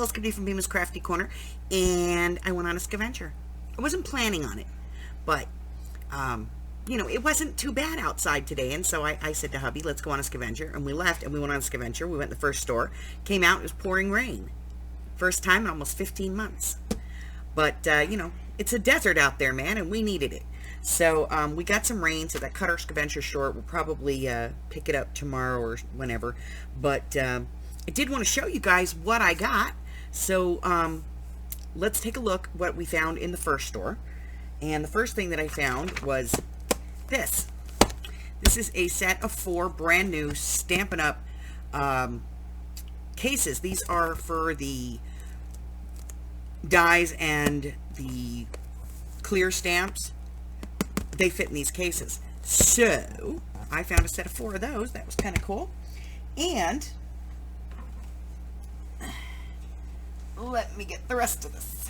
Elskady from Bemis Crafty Corner, and I went on a Scaventure. I wasn't planning on it, but, you know, it wasn't too bad outside today, and so I said to hubby, let's go on a Scaventure, and we left, and we went on a Scaventure. We went in the first store, came out, it was pouring rain. First time in almost 15 months. But, you know, it's a desert out there, man, and we needed it. So we got some rain, so that cut our Scaventure short. We'll probably pick it up tomorrow or whenever. But I did want to show you guys what I got. So let's take a look what we found in the first store. And the first thing that I found was this. This is a set of 4 brand new Stampin' Up! Cases. These are for the dies and the clear stamps. They fit in these cases. So I found a set of 4 of those. That was kind of cool. And let me get the rest of this.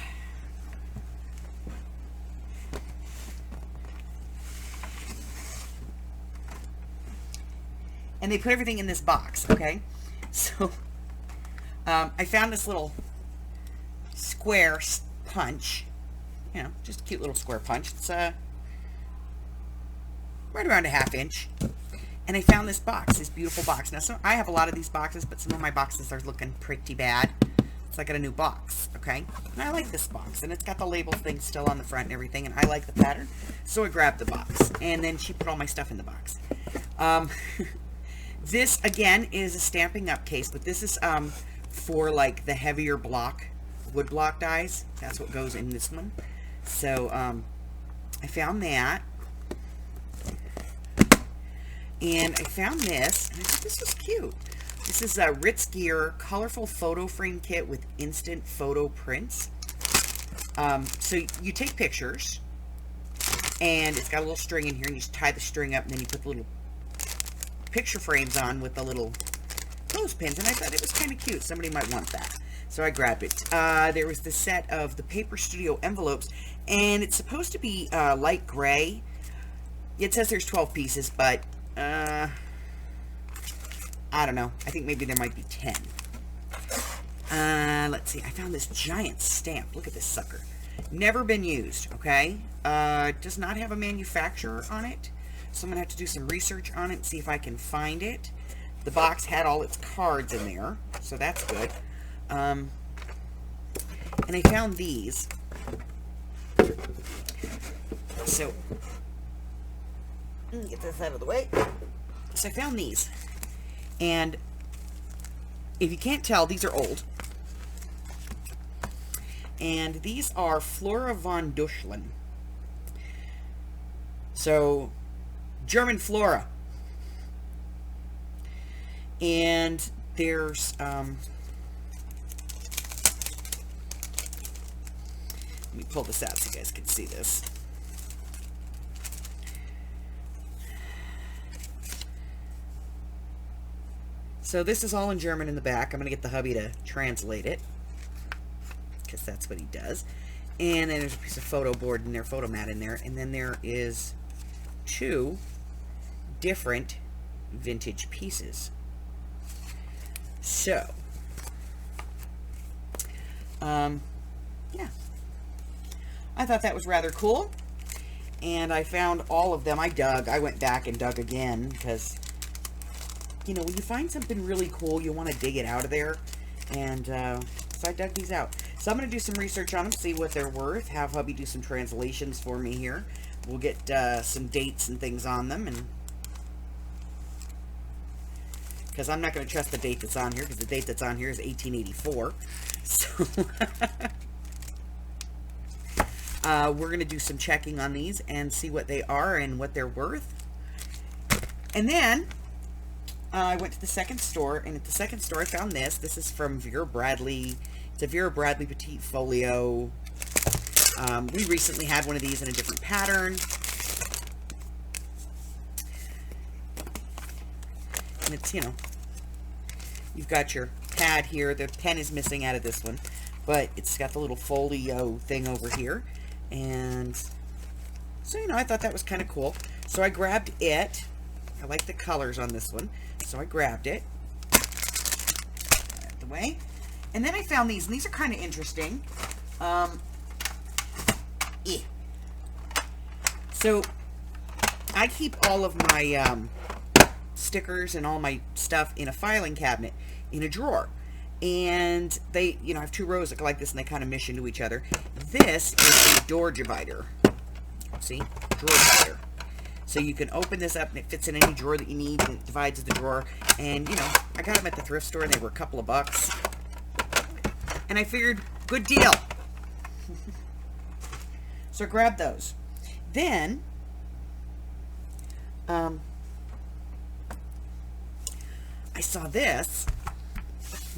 And they put everything in this box, okay? So I found this little square punch. You know, just a cute little square punch. It's right around a 1/2 inch. And I found this box, this beautiful box. Now, so I have a lot of these boxes, but some of my boxes are looking pretty bad. So I got a new box, okay? And I like this box, and it's got the label thing still on the front and everything, and I like the pattern. So I grabbed the box, and then she put all my stuff in the box. This, again, is a Stampin' Up! Case, but this is for, like, the heavier block, wood block dies. That's what goes in this one. So, I found that. And I found this, and I thought this was cute. This is a Ritz Gear colorful photo frame kit with instant photo prints. So you take pictures, and it's got a little string in here, and you just tie the string up, and then you put the little picture frames on with the little clothespins, and I thought it was kind of cute. Somebody might want that. So I grabbed it. There was the set of the Paper Studio envelopes, and it's supposed to be light gray. It says there's 12 pieces, but I don't know. I think maybe there might be 10. Let's see. I found this giant stamp. Look at this sucker. Never been used, okay? Does not have a manufacturer on it. So I'm going to have to do some research on it and see if I can find it. The box had all its cards in there, so that's good. And I found these. So, let me get this out of the way. So I found these. And if you can't tell, these are old. And these are Flora von Duschlen. So, German flora. And there's, let me pull this out so you guys can see this. So this is all in German in the back. I'm going to get the hubby to translate it, because that's what he does. And then there's a piece of photo board in there, photo mat in there. And then there is 2 different vintage pieces. So, yeah. I thought that was rather cool. And I found all of them. I went back and dug again, because, you know, when you find something really cool, you want to dig it out of there. And so I dug these out. So I'm going to do some research on them, see what they're worth, have hubby do some translations for me here. We'll get some dates and things on them, and because I'm not going to trust the date that's on here, because the date that's on here is 1884. So we're going to do some checking on these and see what they are and what they're worth. And then I went to the second store, and at the second store I found this. This is from Vera Bradley. It's a Vera Bradley Petite Folio. We recently had one of these in a different pattern. And it's, you know, you've got your pad here. The pen is missing out of this one, but it's got the little folio thing over here. And so, you know, I thought that was kind of cool. So I grabbed it. I like the colors on this one. So I grabbed it. Out of the way. And then I found these, and these are kind of interesting. Yeah. So I keep all of my stickers and all my stuff in a filing cabinet in a drawer. And they, you know, I have 2 rows that go like this, and they kind of mesh into each other. This is a door divider. See? Drawer divider. So you can open this up, and it fits in any drawer that you need, and it divides the drawer. And, you know, I got them at the thrift store, and they were a couple of bucks. And I figured, good deal. So I grabbed those. Then, I saw this.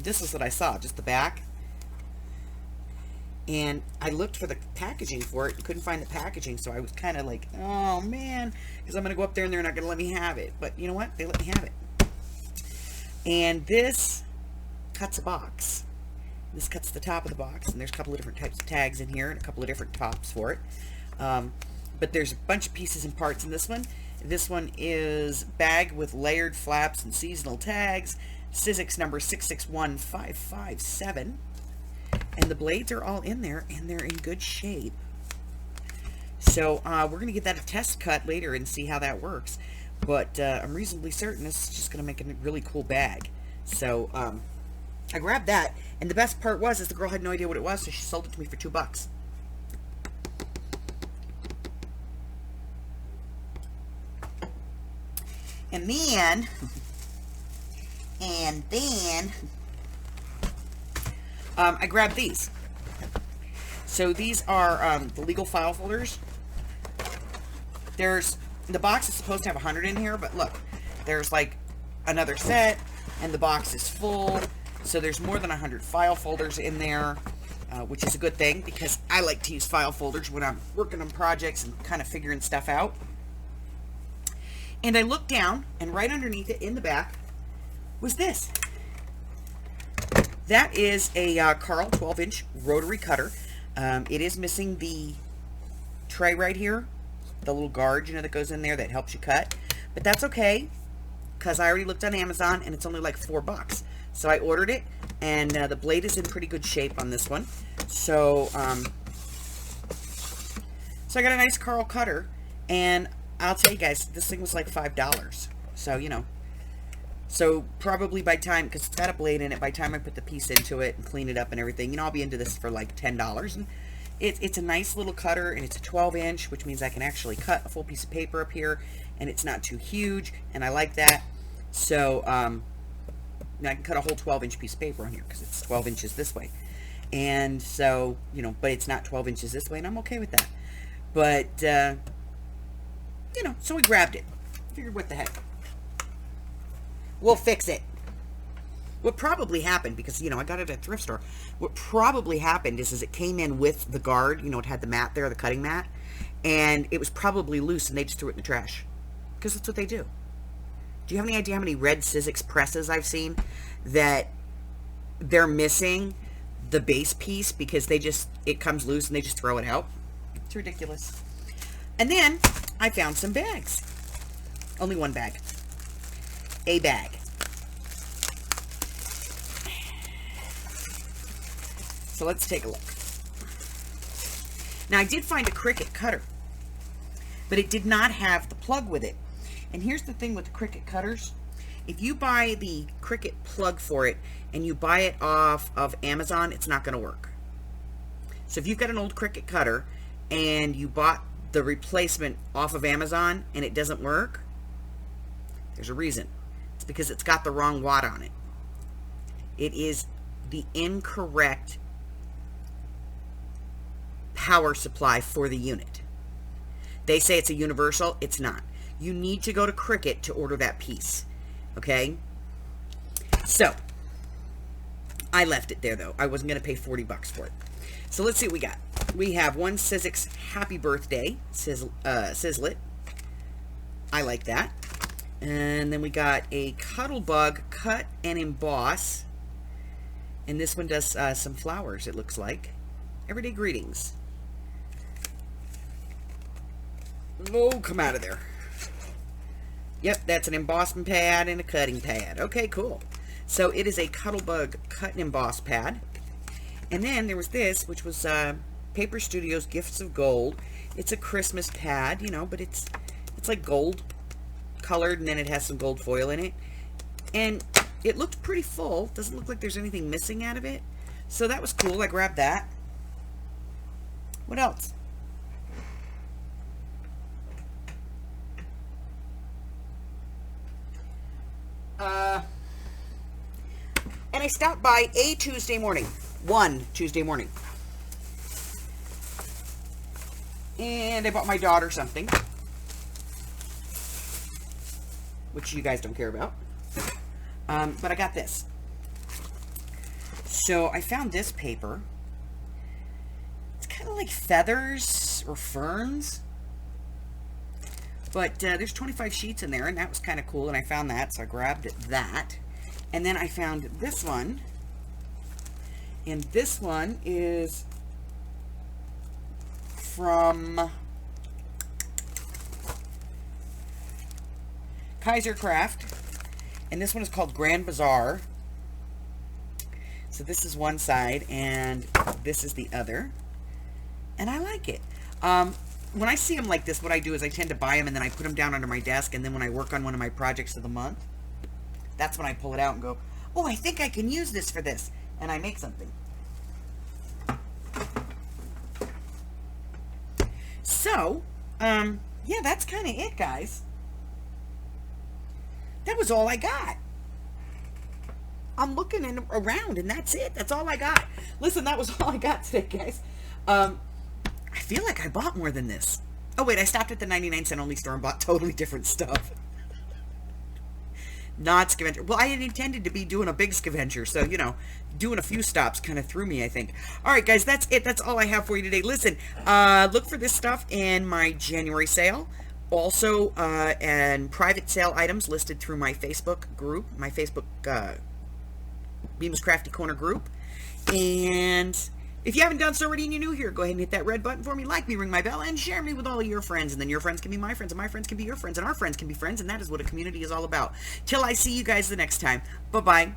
This is what I saw, just the back. And I looked for the packaging for it and couldn't find the packaging, so I was kind of like, oh man, because I'm going to go up there and they're not going to let me have it. But you know what? They let me have it. And this cuts a box. This cuts the top of the box, and there's a couple of different types of tags in here and a couple of different tops for it. But there's a bunch of pieces and parts in this one. This one is bag with layered flaps and seasonal tags. Sizzix number 661557. And the blades are all in there, and they're in good shape. So we're going to get that a test cut later and see how that works. But I'm reasonably certain this is just going to make a really cool bag. So I grabbed that, and the best part is the girl had no idea what it was, so she sold it to me for $2. And then, I grabbed these. So these are the legal file folders. The box is supposed to have 100 in here, but look, there's like another set, and the box is full. So there's more than 100 file folders in there, which is a good thing, because I like to use file folders when I'm working on projects and kind of figuring stuff out. And I looked down, and right underneath it in the back was this. That is a Carl 12-inch rotary cutter. It is missing the tray right here, the little guard, you know, that goes in there that helps you cut. But that's okay, because I already looked on Amazon, and it's only like $4. So I ordered it, and the blade is in pretty good shape on this one. So, so I got a nice Carl cutter, and I'll tell you guys, this thing was like $5. So, you know. So probably by time, because it's got a blade in it, by the time I put the piece into it and clean it up and everything, you know, I'll be into this for like $10. And it's a nice little cutter, and it's a 12-inch, which means I can actually cut a full piece of paper up here, and it's not too huge, and I like that. So, I can cut a whole 12-inch piece of paper on here, because it's 12 inches this way. And so, you know, but it's not 12 inches this way, and I'm okay with that. But, you know, so we grabbed it. Figured, what the heck. We'll fix it. What probably happened, because, you know, I got it at a thrift store. What probably happened is it came in with the guard. You know, it had the mat there, the cutting mat. And it was probably loose, and they just threw it in the trash. Because that's what they do. Do you have any idea how many red Sizzix presses I've seen that they're missing the base piece because it comes loose and they just throw it out? It's ridiculous. And then I found some bags. Only one bag. A bag. So let's take a look. Now I did find a Cricut cutter, but it did not have the plug with it. And here's the thing with the Cricut cutters. If you buy the Cricut plug for it and you buy it off of Amazon, it's not going to work. So if you've got an old Cricut cutter and you bought the replacement off of Amazon and it doesn't work, there's a reason. It's because it's got the wrong watt on it. It is the incorrect power supply for the unit. They say it's a universal. It's not. You need to go to Cricut to order that piece. Okay? So, I left it there, though. I wasn't going to pay $40 for it. So, let's see what we got. We have one Sizzix Happy Birthday Sizzlet. I like that. And then we got a Cuttlebug Cut and Emboss. And this one does some flowers, it looks like. Everyday Greetings. Oh, come out of there. Yep, that's an embossment pad and a cutting pad. Okay, cool. So it is a Cuttlebug Cut and Emboss pad. And then there was this, which was Paper Studios Gifts of Gold. It's a Christmas pad, you know, but it's like gold colored, and then it has some gold foil in it. And it looked pretty full. Doesn't look like there's anything missing out of it. So that was cool. I grabbed that. What else? And I stopped by one Tuesday morning. And I bought my daughter something, which you guys don't care about. But I got this. So I found this paper. It's kind of like feathers or ferns. But there's 25 sheets in there, and that was kind of cool, and I found that, so I grabbed that. And then I found this one. And this one is from Kaiser Craft. And this one is called Grand Bazaar. So this is one side, and this is the other. And I like it. When I see them like this, what I do is I tend to buy them, and then I put them down under my desk, and then when I work on one of my projects of the month, that's when I pull it out and go, oh, I think I can use this for this. And I make something. So, yeah, that's kind of it, guys. That was all I got. I'm looking around, and that's it. That's all I got. Listen, that was all I got today, guys. I feel like I bought more than this. Oh, wait, I stopped at the 99-cent only store and bought totally different stuff. Not Scaventure. Well, I had intended to be doing a big Scaventure, so, you know, doing a few stops kind of threw me, I think. All right, guys, that's it. That's all I have for you today. Listen, look for this stuff in my January sale. Also, and private sale items listed through my Facebook group, my Facebook Bemis Crafty Corner group. And if you haven't done so already and you're new here, go ahead and hit that red button for me, like me, ring my bell, and share me with all of your friends. And then your friends can be my friends, and my friends can be your friends, and our friends can be friends, and that is what a community is all about. Till I see you guys the next time. Bye-bye.